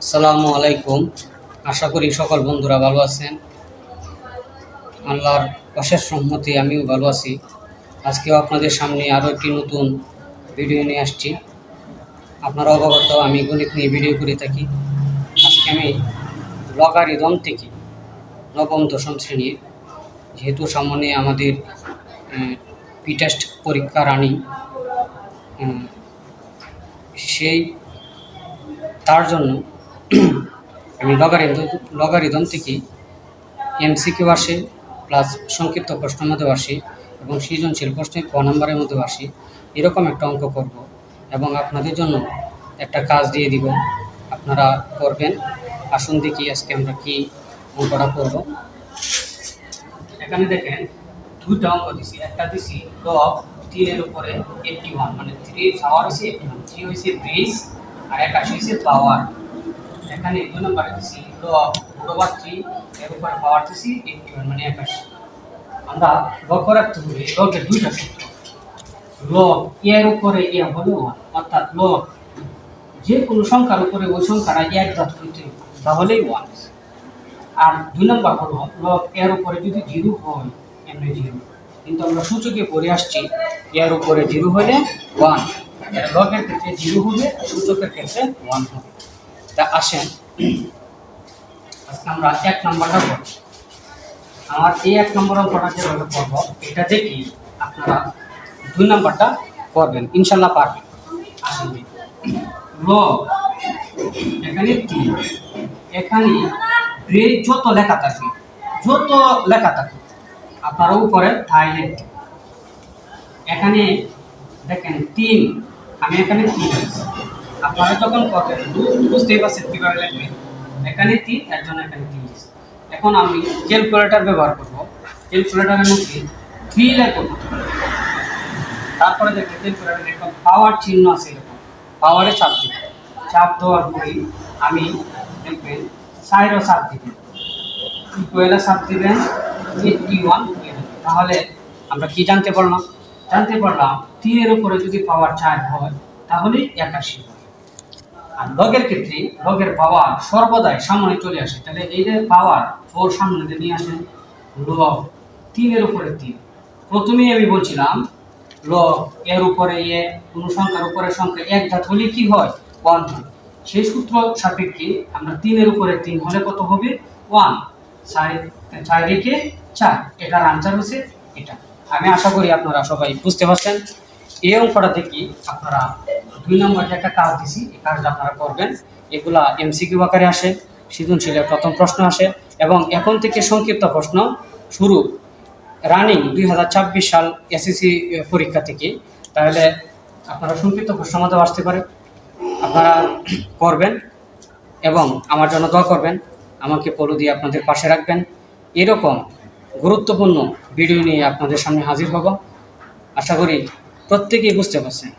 আসসালামু আলাইকুম। আশা করি সকল বন্ধুরা ভালো আছেন। আল্লাহর অশেষ রহমতে আমিও ভালো আছি। আজকেও আপনাদের সামনে আরও একটি নতুন ভিডিও নিয়ে আসছি। আপনারা অবগত, আমি গণিত নিয়ে ভিডিও করে থাকি। আজকে আমি লগারিদম থেকে নবম দশম শ্রেণীর, যেহেতু সামনে আমাদের পি টেস্ট পরীক্ষা রানিং, সেই তার জন্য আমি লগারিদম থেকে এমসিকিউ আসে, প্লাস সংক্ষিপ্ত প্রশ্নের মধ্যে আসে এবং সৃজনশীল প্রশ্নে ক নম্বরের মধ্যে আসে, এরকম একটা অঙ্ক করব এবং আপনাদের জন্য একটা কাজ দিয়ে দিব, আপনারা করবেন। আসুন দেখি আজকে আমরা কি অঙ্কটা করব। এখানে দেখেন দুইটা অঙ্ক দিছি, একটা দিছি লব 3 এর উপরে 81, মানে 3 পাওয়ার হচ্ছে 81, 3 হচ্ছে বেস আর 81 হচ্ছে পাওয়ার। এখানে 2 নম্বরে দিছি লব √3 এর উপরে পাওয়ার দিছি 81, মানে 81। আমরা লক্ষ্য রাখতে হবে লগের দুইটা সূত্র। লগ এর উপরে এ হলো 1, অর্থাৎ লগ যে কোনো সংখ্যার উপরে ওই সংখ্যাটা এক জাত হইতে তাহলেই 1। আর 2 নম্বর হলো লগ এর উপরে যদি 0 হয় এমনি 0, কিন্তু আমরা সূচকে পড়ে আসছি এর উপরে 0 হলে 1, লগের ক্ষেত্রে 0 হবে, সূচকের ক্ষেত্রে 1 হবে। তা আসেন আজকে আমরা 1 নম্বরটা করব। আমার এই 1 নম্বর অঙ্কটা যেভাবে করব এটা দেখি আপনারা 2 নম্বরটা করবেন, ইনশাল্লাহ পারবেন। আসেন লগ এখানে 3, এখানে যত লেখা থাকে আপনারা উপরে ঠাই লিখবেন। এখানে দেখেন 3, আমি এখানে 3 লিখছি। আপনারা যখন করবেন বুঝতেই পারছেন কিভাবে লিখবেন। এখানে 3, এর জন্য এখানে 3 লিখছি। এখন আমি ক্যালকুলেটর ব্যবহার করব। ক্যালকুলেটরের মধ্যে 3 লিখব, তারপরে দেখেন ক্যালকুলেটরে এরকম পাওয়ার চিহ্ন আছে, এরকম পাওয়ারে চাপ দিব। চাপ দেওয়ার পরে আমি দেখবেন 4 চাপ দিবেন, ইকুয়ালে চাপ দিবেন 81। তাহলে আমরা কি জানতে পারলাম? 3 এর উপরে যদি পাওয়ার 4 হয় তাহলে 81 হয়। আর লগের ক্ষেত্রে লগের পাওয়ার সর্বদাই সামনে চলে আসে, তাহলে এই যে পাওয়ার 4 সামনে নিয়ে আসেন। লগ 3 এর উপরে 3, প্রথমেই আমি বলছিলাম লগ এর উপরে এ, কোনো সংখ্যার উপরে সংখ্যা এক জাত হলে কি হয়? 1 হয়। সেই সূত্র সাপেক্ষে আমরা 3 এর উপরে 3 হলে কত হবে? 1। 4 রেখে 4, এটার আনসার হচ্ছে এটা। আমি আশা করি আপনারা সবাই বুঝতে পারছেন। এই অঙ্কটা দেখি আপনারা 2 নম্বরে একটা কাজ দিছি, এই কাজটা আপনারা করবেন। এগুলা এমসিকিউ আকারে আসে, সৃজনশীলের প্রথম প্রশ্ন আসে এবং এখন থেকে সংক্ষিপ্ত প্রশ্ন শুরু রানিং 2026 সাল এসএসসি পরীক্ষা থেকে। তাহলে আপনারা সংক্ষিপ্ত প্রশ্নের মধ্যে আসতে পারে, আপনারা করবেন এবং আমার জন্য দোয়া করবেন, আমাকে ফলো দিয়ে আপনাদের পাশে রাখবেন। এরকম গুরুত্বপূর্ণ ভিডিও নিয়ে আপনাদের সামনে হাজির হব। আশা করি প্রত্যেকেই বুঝতে পারছেন।